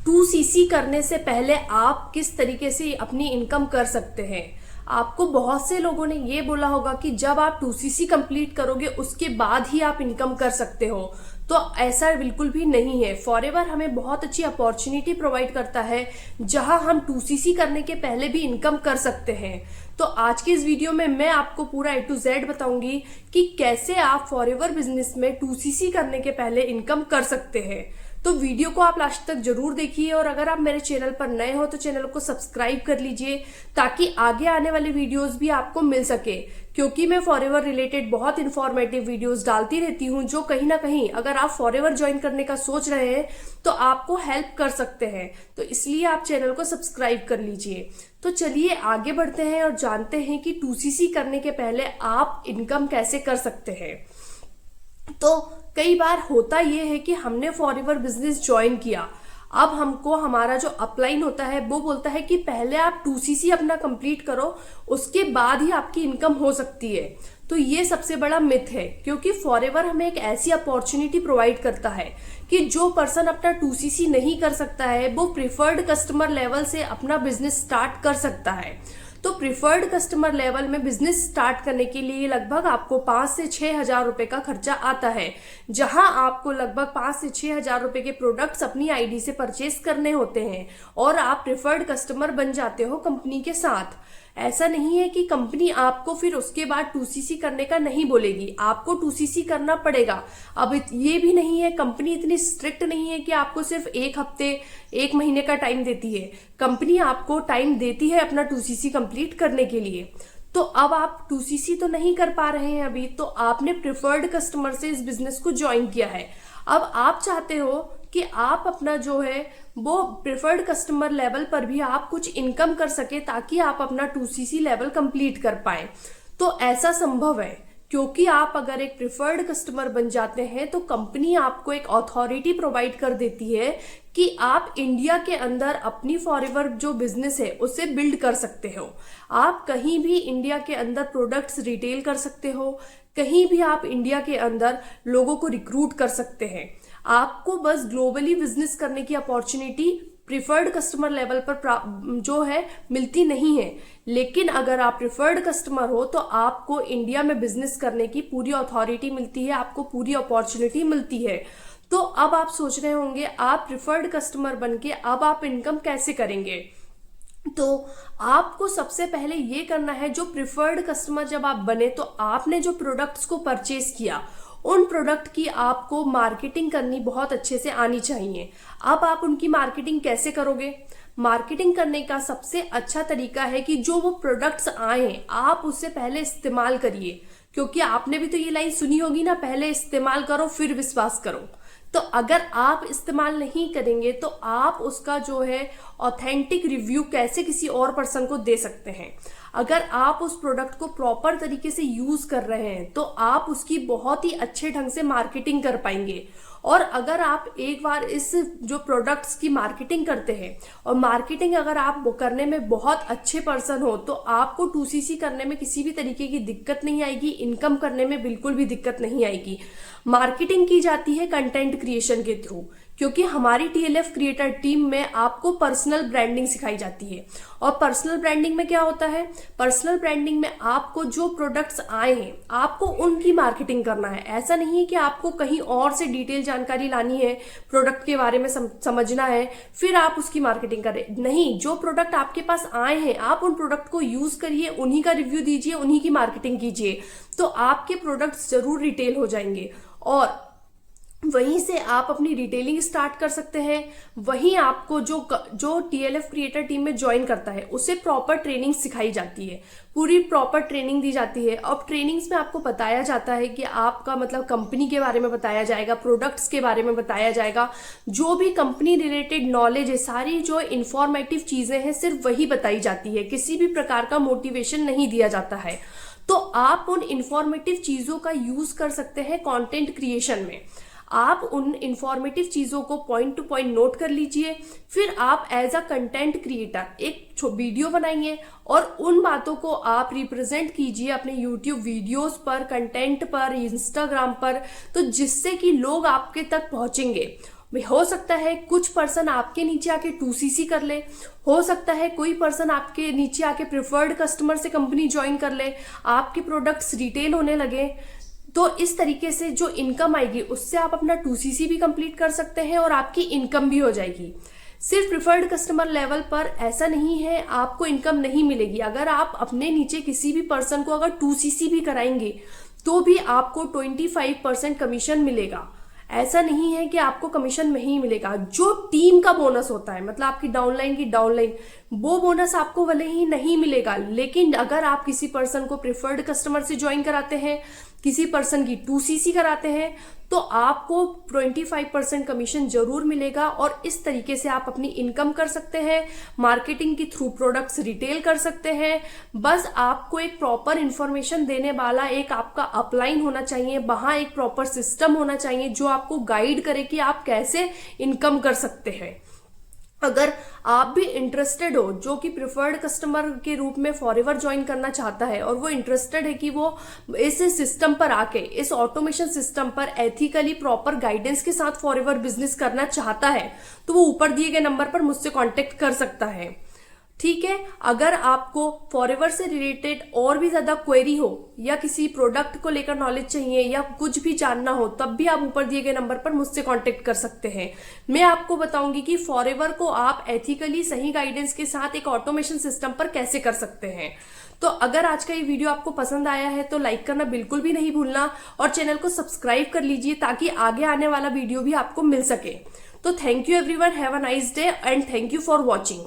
2cc करने से पहले आप किस तरीके से अपनी इनकम कर सकते हैं। आपको बहुत से लोगों ने ये बोला होगा कि जब आप 2cc कंप्लीट करोगे उसके बाद ही आप इनकम कर सकते हो, तो ऐसा बिल्कुल भी नहीं है। फॉरएवर हमें बहुत अच्छी अपॉर्चुनिटी प्रोवाइड करता है जहां हम 2cc करने के पहले भी इनकम कर सकते हैं। तो आज की इस वीडियो में मैं आपको पूरा A to Z बताऊंगी कि कैसे आप फॉरएवर बिजनेस में 2cc करने के पहले इनकम कर सकते हैं। तो वीडियो को आप लास्ट तक जरूर देखिए, और अगर आप मेरे चैनल पर नए हो तो चैनल को सब्सक्राइब कर लीजिए ताकि आगे आने वाले वीडियोस भी आपको मिल सके, क्योंकि मैं फॉरएवर रिलेटेड बहुत इंफॉर्मेटिव वीडियोस डालती रहती हूं जो कहीं ना कहीं अगर आप फॉरएवर ज्वाइन करने का सोच रहे हैं तो आपको हेल्प कर सकते हैं। तो इसलिए आप चैनल को सब्सक्राइब कर लीजिए। तो चलिए आगे बढ़ते हैं और जानते हैं कि 2cc करने के पहले आप इनकम कैसे कर सकते हैं। तो कई बार होता यह है कि हमने फॉरएवर बिजनेस ज्वाइन किया, अब हमको हमारा जो अपलाइन होता है वो बोलता है कि पहले आप 2cc अपना कंप्लीट करो, उसके बाद ही आपकी इनकम हो सकती है। तो ये सबसे बड़ा मिथ है, क्योंकि फॉरएवर हमें एक ऐसी अपॉर्चुनिटी प्रोवाइड करता है कि जो पर्सन अपना 2cc नहीं कर सकता है वो प्रिफर्ड कस्टमर लेवल से अपना बिजनेस स्टार्ट कर सकता है। तो प्रिफर्ड कस्टमर लेवल में बिजनेस स्टार्ट करने के लिए लगभग आपको 5 से 6 हजार रुपए का खर्चा आता है, जहां आपको लगभग 5 से 6 हजार रुपए के प्रोडक्ट्स अपनी आईडी से परचेस करने होते हैं और आप प्रिफर्ड कस्टमर बन जाते हो कंपनी के साथ। ऐसा नहीं है कि कंपनी आपको फिर उसके बाद 2cc करने का नहीं बोलेगी, आपको 2cc करना पड़ेगा। अब ये भी नहीं है, कंपनी इतनी स्ट्रिक्ट नहीं है कि आपको सिर्फ 1 हफ्ते 1 महीने का टाइम देती है। कंपनी आपको टाइम देती है अपना 2cc कंप्लीट करने के लिए। तो अब आप 2cc तो नहीं कर पा रहे हैं अभी, तो आपने प्रिफर्ड कस्टमर से इस बिजनेस को ज्वाइन किया है। अब आप चाहते हो कि आप अपना जो है वो प्रिफर्ड कस्टमर लेवल पर भी आप कुछ इनकम कर सके ताकि आप अपना 2cc लेवल कंप्लीट कर पाए। तो ऐसा संभव है, क्योंकि आप अगर एक प्रिफर्ड कस्टमर बन जाते हैं तो कंपनी आपको एक अथॉरिटी प्रोवाइड कर देती है कि आप इंडिया के अंदर अपनी फॉरएवर जो बिजनेस है उसे बिल्ड कर सकते हो। आप कहीं भी इंडिया के अंदर प्रोडक्ट्स रिटेल कर सकते हो, कहीं भी आप इंडिया के अंदर लोगों को रिक्रूट कर सकते हैं। आपको बस ग्लोबली बिजनेस करने की अपॉर्चुनिटी प्रिफर्ड कस्टमर लेवल पर जो है मिलती नहीं है, लेकिन अगर आप प्रिफर्ड कस्टमर हो तो आपको इंडिया में बिजनेस करने की पूरी अथॉरिटी मिलती है, आपको पूरी अपॉर्चुनिटी मिलती है। तो अब आप सोच रहे होंगे आप प्रिफर्ड कस्टमर बनके अब आप इनकम कैसे करेंगे। तो आपको सबसे पहले ये करना है, जो प्रिफर्ड कस्टमर जब आप बने तो आपने जो प्रोडक्ट्स को परचेस किया उन प्रोडक्ट की आपको मार्केटिंग करनी बहुत अच्छे से आनी चाहिए। अब आप उनकी मार्केटिंग कैसे करोगे। मार्केटिंग करने का सबसे अच्छा तरीका है कि जो वो प्रोडक्ट्स आए आप उससे पहले इस्तेमाल करिए, क्योंकि आपने भी तो ये लाइन सुनी होगी ना, पहले इस्तेमाल करो फिर विश्वास करो। तो अगर आप इस्तेमाल नहीं करेंगे तो आप उसका जो है ऑथेंटिक रिव्यू कैसे किसी और पर्सन को दे सकते हैं। अगर आप उस प्रोडक्ट को प्रॉपर तरीके से यूज कर रहे हैं तो आप उसकी बहुत ही अच्छे ढंग से मार्केटिंग कर पाएंगे। और अगर आप एक बार इस जो प्रोडक्ट्स की मार्केटिंग करते हैं और मार्केटिंग अगर आप करने में बहुत अच्छे पर्सन हो तो आपको 2cc करने में किसी भी तरीके की दिक्कत नहीं आएगी, इनकम करने में बिल्कुल भी दिक्कत नहीं आएगी। मार्केटिंग की जाती है कंटेंट क्रिएशन के थ्रू, क्योंकि हमारी TLF क्रिएटर टीम में आपको पर्सनल ब्रांडिंग सिखाई जाती है। और पर्सनल ब्रांडिंग में क्या होता है, पर्सनल ब्रांडिंग में आपको जो प्रोडक्ट्स आए हैं आपको उनकी मार्केटिंग करना है। ऐसा नहीं है कि आपको कहीं और से डिटेल जानकारी लानी है, प्रोडक्ट के बारे में समझना है फिर आप उसकी मार्केटिंग करें। नहीं, जो प्रोडक्ट आपके पास आए हैं आप उन प्रोडक्ट को यूज करिए, उन्हीं का रिव्यू दीजिए, उन्हीं की मार्केटिंग कीजिए, तो आपके प्रोडक्ट्स जरूर रिटेल हो जाएंगे और वहीं से आप अपनी रिटेलिंग स्टार्ट कर सकते हैं। वहीं आपको जो TLF क्रिएटर टीम में ज्वाइन करता है उसे प्रॉपर ट्रेनिंग सिखाई जाती है, पूरी प्रॉपर ट्रेनिंग दी जाती है। और ट्रेनिंग्स में आपको बताया जाता है कि आपका मतलब कंपनी के बारे में बताया जाएगा, प्रोडक्ट्स के बारे में बताया जाएगा, जो भी कंपनी रिलेटेड नॉलेज है, सारी जो इंफॉर्मेटिव चीजें हैं सिर्फ वही बताई जाती है, किसी भी प्रकार का मोटिवेशन नहीं दिया जाता है। तो आप उन इंफॉर्मेटिव चीजों का यूज कर सकते हैं कंटेंट क्रिएशन में। आप उन इंफॉर्मेटिव चीजों को पॉइंट टू पॉइंट नोट कर लीजिए, फिर आप एज अ कंटेंट क्रिएटर एक वीडियो बनाइए और उन बातों को आप रिप्रेजेंट कीजिए अपने यूट्यूब वीडियोस पर, कंटेंट पर, इंस्टाग्राम पर, तो जिससे कि लोग आपके तक पहुंचेंगे। हो सकता है कुछ पर्सन आपके नीचे आके 2cc कर ले, हो सकता है कोई पर्सन आपके नीचे आके प्रिफर्ड कस्टमर से कंपनी ज्वाइन कर ले, आपके प्रोडक्ट्स रिटेल होने लगे। तो इस तरीके से जो इनकम आएगी उससे आप अपना 2cc भी कंप्लीट कर सकते हैं और आपकी इनकम भी हो जाएगी। सिर्फ प्रिफर्ड कस्टमर लेवल पर ऐसा नहीं है आपको इनकम नहीं मिलेगी। अगर आप अपने नीचे किसी भी पर्सन को अगर 2cc भी कराएंगे तो भी आपको 25% कमीशन मिलेगा। ऐसा नहीं है कि आपको कमीशन नहीं मिलेगा। जो टीम का बोनस होता है, मतलब आपकी डाउनलाइन की डाउनलाइन, वो बोनस आपको भले ही नहीं मिलेगा, लेकिन अगर आप किसी पर्सन को प्रिफर्ड कस्टमर से ज्वाइन कराते हैं, किसी पर्सन की 2cc कराते हैं, तो आपको 25% कमीशन जरूर मिलेगा और इस तरीके से आप अपनी इनकम कर सकते हैं, मार्केटिंग के थ्रू प्रोडक्ट्स रिटेल कर सकते हैं। बस आपको एक प्रॉपर इंफॉर्मेशन देने वाला एक आपका अपलाइन होना चाहिए, वहां एक प्रॉपर सिस्टम होना चाहिए जो आपको गाइड करे कि आप कैसे इनकम कर सकते हैं। अगर आप भी इंटरेस्टेड हो, जो कि प्रिफर्ड कस्टमर के रूप में फॉरएवर ज्वाइन करना चाहता है और वो इंटरेस्टेड है कि वो इस सिस्टम पर आके, इस ऑटोमेशन सिस्टम पर एथिकली प्रॉपर गाइडेंस के साथ फॉरएवर बिजनेस करना चाहता है, तो वो ऊपर दिए गए नंबर पर मुझसे कांटेक्ट कर सकता है। ठीक है। अगर आपको फॉरएवर से रिलेटेड और भी ज्यादा क्वेरी हो या किसी प्रोडक्ट को लेकर नॉलेज चाहिए या कुछ भी जानना हो, तब भी आप ऊपर दिए गए नंबर पर मुझसे कांटेक्ट कर सकते हैं। मैं आपको बताऊंगी कि फॉरएवर को आप एथिकली सही गाइडेंस के साथ एक ऑटोमेशन सिस्टम पर कैसे कर सकते हैं। तो अगर आज का ये वीडियो आपको पसंद आया है तो लाइक करना बिल्कुल भी नहीं भूलना और चैनल को सब्सक्राइब कर लीजिए ताकि आगे आने वाला वीडियो भी आपको मिल सके। तो thank you everyone, have a nice day and thank you for watching.